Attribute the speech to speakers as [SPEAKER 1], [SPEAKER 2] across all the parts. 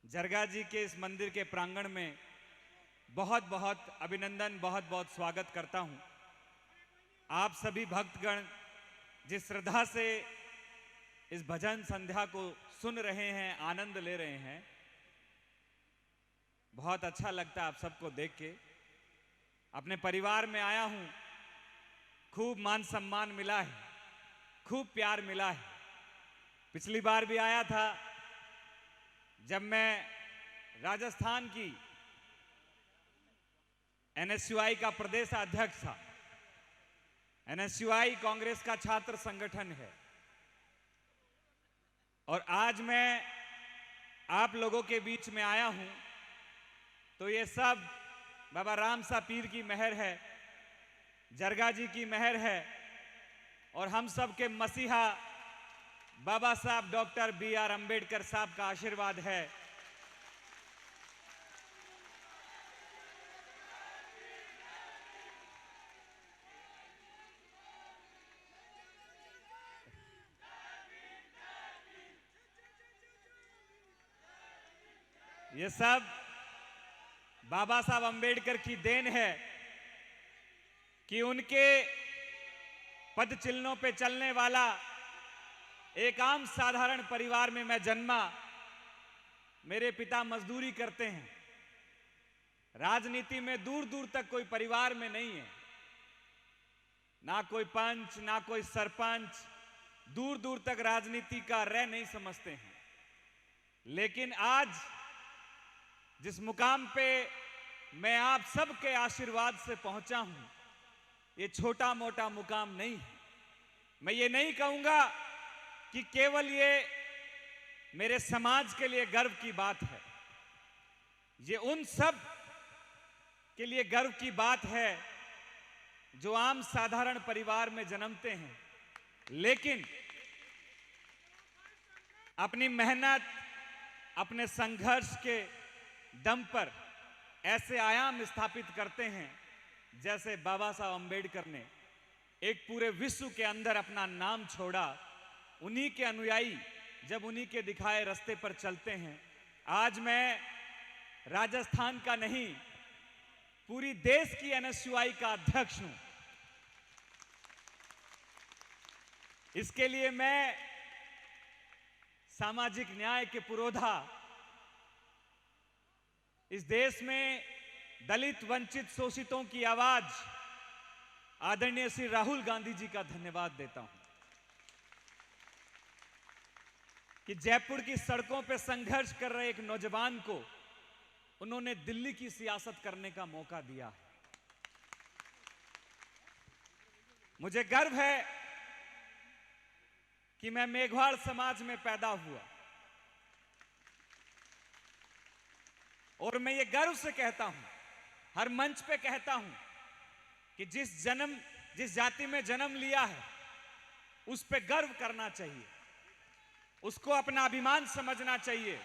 [SPEAKER 1] जरगा जी के इस मंदिर के प्रांगण में बहुत बहुत अभिनंदन, बहुत बहुत स्वागत करता हूं। आप सभी भक्तगण जिस श्रद्धा से इस भजन संध्या को सुन रहे हैं, आनंद ले रहे हैं, बहुत अच्छा लगता है आप सबको देख के। अपने परिवार में आया हूं, खूब मान सम्मान मिला है, खूब प्यार मिला है। पिछली बार भी आया था जब मैं राजस्थान की एनएसयूआई का प्रदेश अध्यक्ष था। एनएसयूआई कांग्रेस का छात्र संगठन है और आज मैं आप लोगों के बीच में आया हूं तो ये सब बाबा राम सा पीर की मेहर है, जरगा जी की मेहर है और हम सब के मसीहा बाबा साहब डॉक्टर बी.आर. अंबेडकर साहब का आशीर्वाद है। ये सब बाबा साहब अंबेडकर की देन है कि उनके पद चिन्हों पे चलने वाला एक आम साधारण परिवार में मैं जन्मा। मेरे पिता मजदूरी करते हैं। राजनीति में दूर दूर तक कोई परिवार में नहीं है, ना कोई पंच, ना कोई सरपंच, दूर दूर तक राजनीति का रह नहीं समझते हैं। लेकिन आज जिस मुकाम पे मैं आप सबके आशीर्वाद से पहुंचा हूं, ये छोटा मोटा मुकाम नहीं है। मैं ये नहीं कहूंगा कि केवल ये मेरे समाज के लिए गर्व की बात है, ये उन सब के लिए गर्व की बात है जो आम साधारण परिवार में जन्मते हैं, लेकिन अपनी मेहनत, अपने संघर्ष के दम पर ऐसे आयाम स्थापित करते हैं जैसे बाबा साहब अंबेडकर ने एक पूरे विश्व के अंदर अपना नाम छोड़ा। उन्हीं के अनुयायी जब उन्हीं के दिखाए रास्ते पर चलते हैं। आज मैं राजस्थान का नहीं, पूरी देश की एनएसयूआई का अध्यक्ष हूं। इसके लिए मैं सामाजिक न्याय के पुरोधा, इस देश में दलित, वंचित, शोषितों की आवाज आदरणीय श्री राहुल गांधी जी का धन्यवाद देता हूं कि जयपुर की सड़कों पर संघर्ष कर रहे एक नौजवान को उन्होंने दिल्ली की सियासत करने का मौका दिया है। मुझे गर्व है कि मैं मेघवाड़ समाज में पैदा हुआ और मैं ये गर्व से कहता हूं, हर मंच पे कहता हूं कि जिस जाति में जन्म लिया है उस पे गर्व करना चाहिए, उसको अपना अभिमान समझना चाहिए।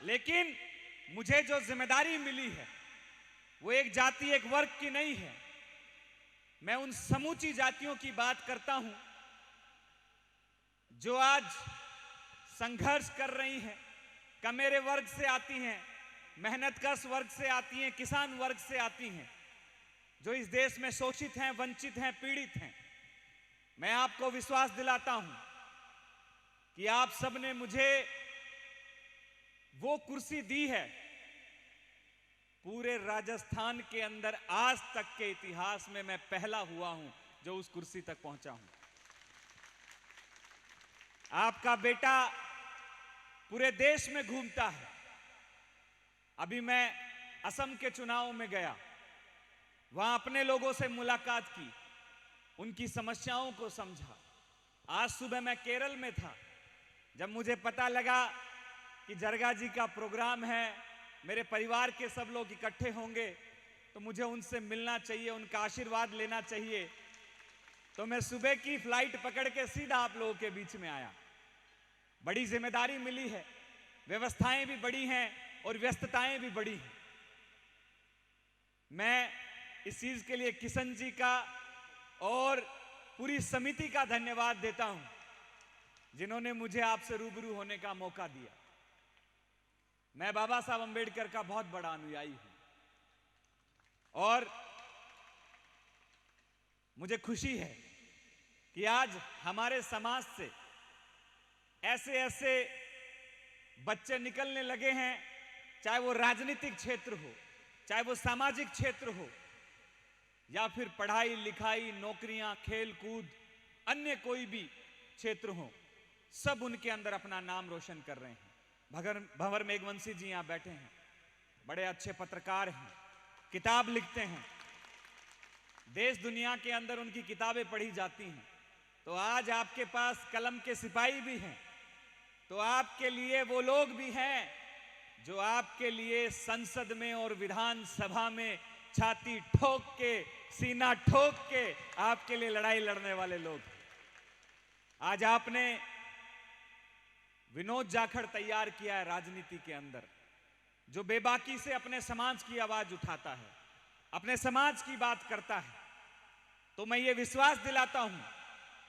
[SPEAKER 1] लेकिन मुझे जो जिम्मेदारी मिली है वो एक जाति, एक वर्ग की नहीं है। मैं उन समूची जातियों की बात करता हूं जो आज संघर्ष कर रही हैं, कमेरे वर्ग से आती हैं, मेहनतकश वर्ग से आती हैं, किसान वर्ग से आती हैं, जो इस देश में शोषित हैं, वंचित हैं, पीड़ित हैं। मैं आपको विश्वास दिलाता हूं कि आप सबने मुझे वो कुर्सी दी है, पूरे राजस्थान के अंदर आज तक के इतिहास में मैं पहला हुआ हूं जो उस कुर्सी तक पहुंचा हूं। आपका बेटा पूरे देश में घूमता है। अभी मैं असम के चुनाव में गया, वहां अपने लोगों से मुलाकात की, उनकी समस्याओं को समझा। आज सुबह मैं केरल में था, जब मुझे पता लगा कि जरगा जी का प्रोग्राम है, मेरे परिवार के सब लोग इकट्ठे होंगे, तो मुझे उनसे मिलना चाहिए, उनका आशीर्वाद लेना चाहिए। तो मैं सुबह की फ्लाइट पकड़ के सीधा आप लोगों के बीच में आया। बड़ी जिम्मेदारी मिली है, व्यवस्थाएं भी बड़ी हैं और व्यस्तताएं भी बड़ी हैं। मैं इस चीज के लिए किशन जी का और पूरी समिति का धन्यवाद देता हूं जिन्होंने मुझे आपसे रूबरू होने का मौका दिया। मैं बाबा साहब अंबेडकर का बहुत बड़ा अनुयायी हूं और मुझे खुशी है कि आज हमारे समाज से ऐसे ऐसे बच्चे निकलने लगे हैं, चाहे वो राजनीतिक क्षेत्र हो, चाहे वो सामाजिक क्षेत्र हो, या फिर पढ़ाई लिखाई, नौकरियां, खेल कूद, अन्य कोई भी क्षेत्र हो, सब उनके अंदर अपना नाम रोशन कर रहे हैं। भंवर मेघवंशी जी यहां बैठे हैं, बड़े अच्छे पत्रकार हैं, किताब लिखते हैं, देश दुनिया के अंदर उनकी किताबें पढ़ी जाती हैं। तो आज आपके पास कलम के सिपाही भी हैं, तो आपके लिए वो लोग भी हैं जो आपके लिए संसद में और विधानसभा में छाती ठोक के, सीना ठोक के आपके लिए लड़ाई लड़ने वाले लोग। आज आपने विनोद जाखड़ तैयार किया है राजनीति के अंदर, जो बेबाकी से अपने समाज की आवाज उठाता है, अपने समाज की बात करता है। तो मैं ये विश्वास दिलाता हूं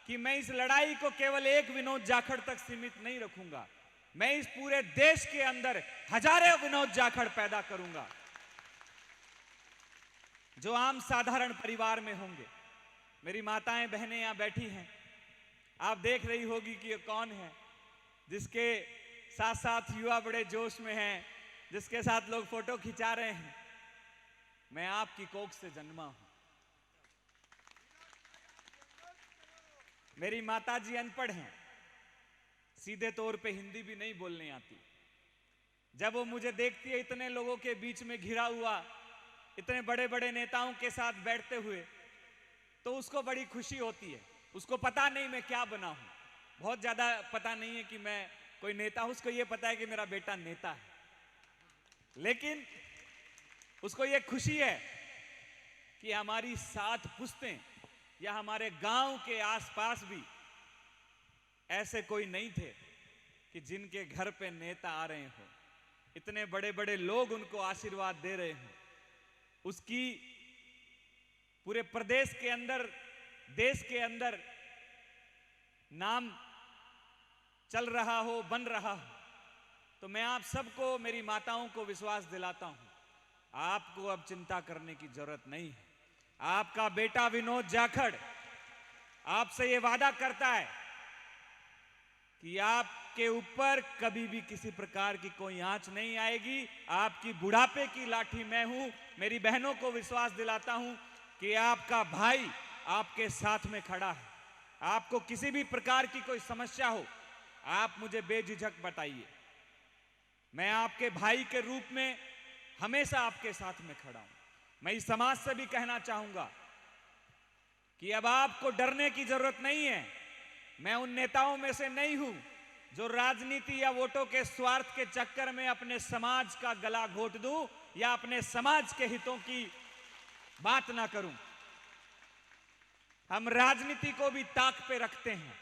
[SPEAKER 1] कि मैं इस लड़ाई को केवल एक विनोद जाखड़ तक सीमित नहीं रखूंगा, मैं इस पूरे देश के अंदर हजारों विनोद जाखड़ पैदा करूंगा जो आम साधारण परिवार में होंगे। मेरी माताएं बहनें यहां बैठी हैं, आप देख रही होगी कि ये कौन है, जिसके साथ साथ युवा बड़े जोश में हैं, जिसके साथ लोग फोटो खिंचा रहे हैं। मैं आपकी कोख से जन्मा हूं। मेरी माताजी अनपढ़ हैं, सीधे तौर पे हिंदी भी नहीं बोलने आती। जब वो मुझे देखती है इतने लोगों के बीच में घिरा हुआ, इतने बड़े बड़े नेताओं के साथ बैठते हुए, तो उसको बड़ी खुशी होती है। उसको पता नहीं मैं क्या बना हूं, बहुत ज्यादा पता नहीं है कि मैं कोई नेता हूं, उसको ये पता है कि मेरा बेटा नेता है। लेकिन उसको ये खुशी है कि हमारी 7 पुश्तें या हमारे गांव के आसपास भी ऐसे कोई नहीं थे कि जिनके घर पे नेता आ रहे हो, इतने बड़े बड़े लोग उनको आशीर्वाद दे रहे हो। उसकी पूरे प्रदेश के अंदर, देश के अंदर नाम चल रहा हो, बन रहा हो। तो मैं आप सबको, मेरी माताओं को विश्वास दिलाता हूं, आपको अब चिंता करने की जरूरत नहीं है। आपका बेटा विनोद जाखड़ आपसे यह वादा करता है कि आपके ऊपर कभी भी किसी प्रकार की कोई आंच नहीं आएगी। आपकी बुढ़ापे की लाठी मैं हूं। मेरी बहनों को विश्वास दिलाता हूं कि आपका भाई आपके साथ में खड़ा है। आपको किसी भी प्रकार की कोई समस्या हो, आप मुझे बेझिझक बताइए। मैं आपके भाई के रूप में हमेशा आपके साथ में खड़ा हूं। मैं इस समाज से भी कहना चाहूंगा कि अब आपको डरने की जरूरत नहीं है। मैं उन नेताओं में से नहीं हूं जो राजनीति या वोटों के स्वार्थ के चक्कर में अपने समाज का गला घोट दूं या अपने समाज के हितों की बात ना करूं। हम राजनीति को भी ताक पे रखते हैं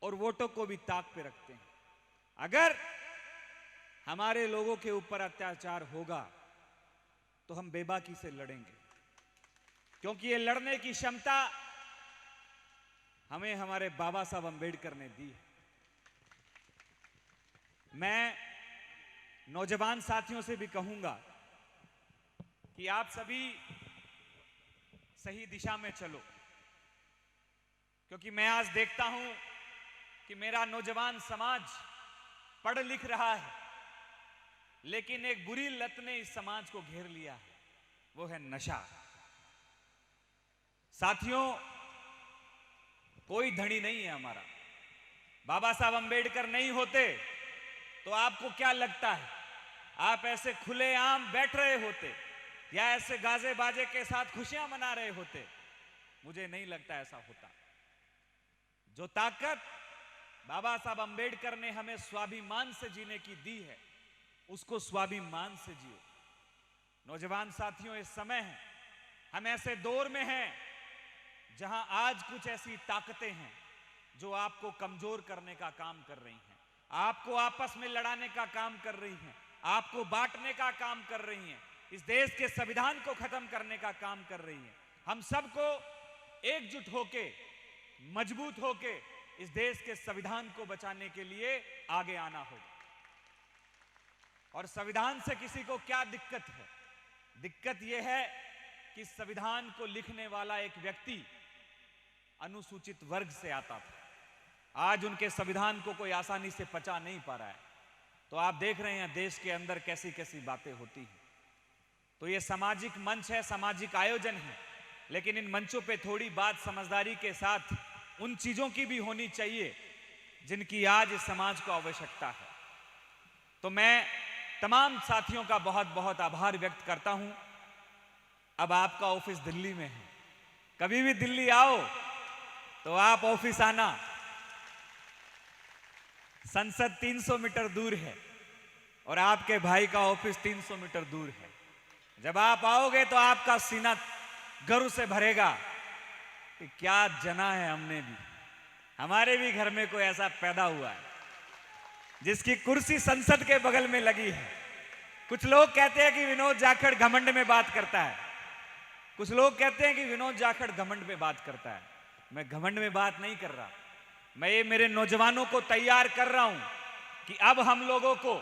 [SPEAKER 1] और वोटों को भी ताक पे रखते हैं। अगर हमारे लोगों के ऊपर अत्याचार होगा तो हम बेबाकी से लड़ेंगे, क्योंकि ये लड़ने की क्षमता हमें हमारे बाबा साहब अंबेडकर ने दी है। मैं नौजवान साथियों से भी कहूंगा कि आप सभी सही दिशा में चलो, क्योंकि मैं आज देखता हूं कि मेरा नौजवान समाज पढ़ लिख रहा है, लेकिन एक बुरी लत ने इस समाज को घेर लिया है, वो है नशा। साथियों, कोई धनी नहीं है हमारा। बाबा साहब अंबेडकर नहीं होते तो आपको क्या लगता है आप ऐसे खुलेआम बैठ रहे होते या ऐसे गाजे बाजे के साथ खुशियां मना रहे होते? मुझे नहीं लगता ऐसा होता। जो ताकत बाबा साहब अंबेडकर ने हमें स्वाभिमान से जीने की दी है, उसको स्वाभिमान से जियो। नौजवान साथियों, इस समय है, हम ऐसे दौर में हैं जहां आज कुछ ऐसी ताकतें हैं जो आपको कमजोर करने का काम कर रही हैं, आपको आपस में लड़ाने का काम कर रही हैं, आपको बांटने का काम कर रही हैं, इस देश के संविधान को खत्म करने का काम कर रही हैं। हम सबको एकजुट होके, मजबूत होके इस देश के संविधान को बचाने के लिए आगे आना होगा। और संविधान से किसी को क्या दिक्कत है? दिक्कत यह है कि संविधान को लिखने वाला एक व्यक्ति अनुसूचित वर्ग से आता था। आज उनके संविधान को कोई आसानी से पचा नहीं पा रहा है। तो आप देख रहे हैं देश के अंदर कैसी कैसी बातें होती हैं। तो ये सामाजिक मंच है, सामाजिक आयोजन है, लेकिन इन मंचों पे थोड़ी बात समझदारी के साथ उन चीजों की भी होनी चाहिए जिनकी आज इस समाज को आवश्यकता है। तो मैं तमाम साथियों का बहुत बहुत आभार व्यक्त करता हूं। अब आपका ऑफिस दिल्ली में है, कभी भी दिल्ली आओ तो आप ऑफिस आना। संसद 300 मीटर दूर है और आपके भाई का ऑफिस 300 मीटर दूर है। जब आप आओगे तो आपका सीना गर्व से भरेगा कि क्या जना है हमने भी। हमारे भी घर में कोई ऐसा पैदा हुआ है जिसकी कुर्सी संसद के बगल में लगी है। कुछ लोग कहते हैं कि विनोद जाखड़ घमंड में बात करता है, कुछ लोग कहते हैं कि विनोद जाखड़ घमंड में बात करता है। मैं घमंड में बात नहीं कर रहा, मैं ये मेरे नौजवानों को तैयार कर रहा हूं कि अब हम लोगों को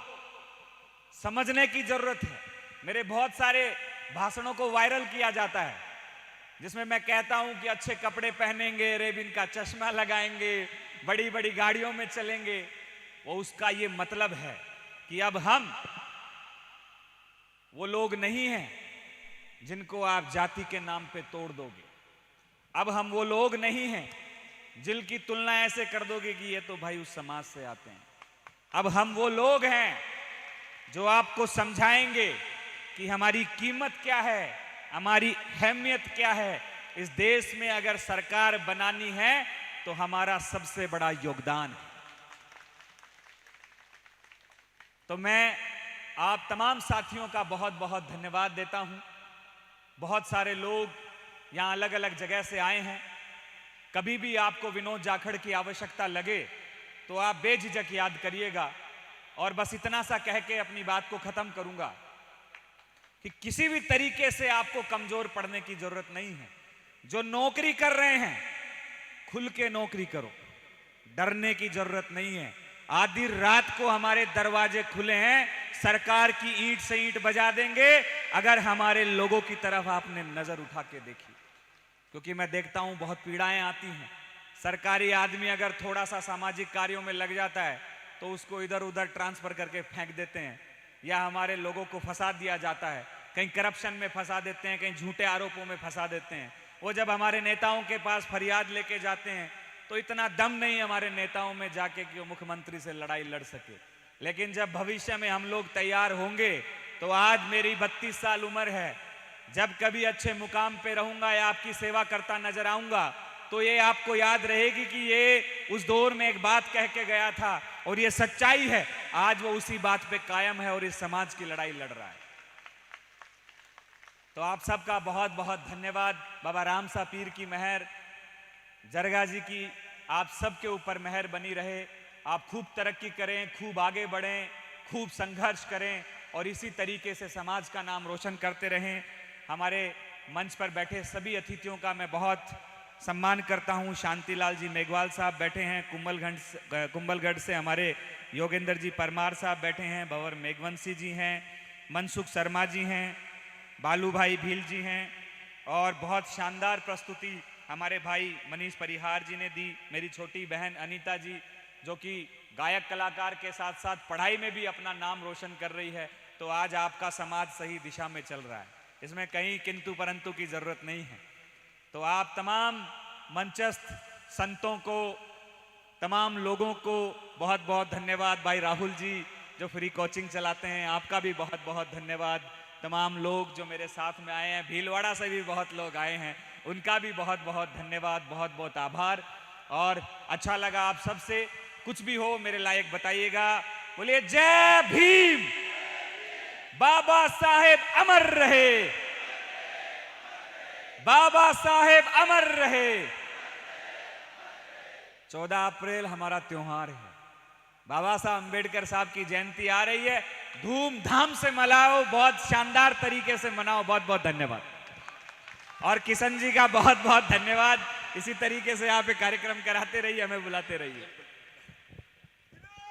[SPEAKER 1] समझने की जरूरत है। मेरे बहुत सारे भाषणों को वायरल किया जाता है जिसमें मैं कहता हूं कि अच्छे कपड़े पहनेंगे, रेबिन का चश्मा लगाएंगे, बड़ी बड़ी गाड़ियों में चलेंगे। वो उसका ये मतलब है कि अब हम वो लोग नहीं हैं जिनको आप जाति के नाम पे तोड़ दोगे। अब हम वो लोग नहीं हैं जिनकी तुलना ऐसे कर दोगे कि ये तो भाई उस समाज से आते हैं। अब हम वो लोग हैं जो आपको समझाएंगे कि हमारी कीमत क्या है, हमारी अहमियत क्या है। इस देश में अगर सरकार बनानी है तो हमारा सबसे बड़ा योगदान है। तो मैं आप तमाम साथियों का बहुत बहुत धन्यवाद देता हूं। बहुत सारे लोग यहां अलग अलग जगह से आए हैं। कभी भी आपको विनोद जाखड़ की आवश्यकता लगे तो आप बेझिझक याद करिएगा। और बस इतना सा कह के अपनी बात को खत्म करूंगा कि किसी भी तरीके से आपको कमजोर पड़ने की जरूरत नहीं है। जो नौकरी कर रहे हैं खुल के नौकरी करो, डरने की जरूरत नहीं है। आधी रात को हमारे दरवाजे खुले हैं, सरकार की ईंट से ईंट बजा देंगे अगर हमारे लोगों की तरफ आपने नजर उठा के देखी। क्योंकि मैं देखता हूं बहुत पीड़ाएं आती हैं। सरकारी आदमी अगर थोड़ा सा सामाजिक कार्यों में लग जाता है तो उसको इधर उधर ट्रांसफर करके फेंक देते हैं, या हमारे लोगों को फंसा दिया जाता है, कहीं करप्शन में फंसा देते हैं, कहीं झूठे आरोपों में फंसा देते हैं। वो जब हमारे नेताओं के पास फरियाद लेके जाते हैं तो इतना दम नहीं हमारे नेताओं में जाके कि वो मुख्यमंत्री से लड़ाई लड़ सके। लेकिन जब भविष्य में हम लोग तैयार होंगे तो आज मेरी 32 साल उम्र है, जब कभी अच्छे मुकाम पे रहूंगा या आपकी सेवा करता नजर आऊंगा तो ये आपको याद रहेगी कि ये उस दौर में एक बात कह के गया था और ये सच्चाई है। आज वो उसी बात पे कायम है और इस समाज की लड़ाई लड़ रहा है। तो आप सबका बहुत बहुत धन्यवाद। बाबा राम सा पीर की मेहर, जरगा जी की आप सबके ऊपर मेहर बनी रहे। आप खूब तरक्की करें, खूब आगे बढ़ें, खूब संघर्ष करें और इसी तरीके से समाज का नाम रोशन करते रहें। हमारे मंच पर बैठे सभी अतिथियों का मैं बहुत सम्मान करता हूं। शांतिलाल जी मेघवाल साहब बैठे हैं, कुंभलगढ़ से हमारे योगेंद्र जी परमार साहब बैठे हैं, भंवर मेघवंशी जी हैं, मनसुख शर्मा जी हैं, बालू भाई भील जी हैं और बहुत शानदार प्रस्तुति हमारे भाई मनीष परिहार जी ने दी। मेरी छोटी बहन अनीता जी जो कि गायक कलाकार के साथ साथ पढ़ाई में भी अपना नाम रोशन कर रही है। तो आज आपका समाज सही दिशा में चल रहा है, इसमें कहीं किंतु परंतु की जरूरत नहीं है। तो आप तमाम मंचस्थ संतों को, तमाम लोगों को बहुत बहुत धन्यवाद। भाई राहुल जी जो फ्री कोचिंग चलाते हैं, आपका भी बहुत बहुत धन्यवाद। तमाम लोग जो मेरे साथ में आए हैं, भीलवाड़ा से भी बहुत लोग आए हैं, उनका भी बहुत बहुत धन्यवाद, बहुत बहुत आभार। और अच्छा लगा आप सबसे, कुछ भी हो मेरे लायक बताइएगा। बोलिए जय भीम, बाबा साहेब अमर रहे, बाबा साहेब अमर रहे। 14 अप्रैल हमारा त्योहार है, बाबा साहब अंबेडकर साहब की जयंती आ रही है, धूमधाम से मनाओ, बहुत शानदार तरीके से मनाओ। बहुत बहुत धन्यवाद। और किशन जी का बहुत बहुत धन्यवाद। इसी तरीके से यहाँ पे कार्यक्रम कराते रहिए, हमें बुलाते रहिए।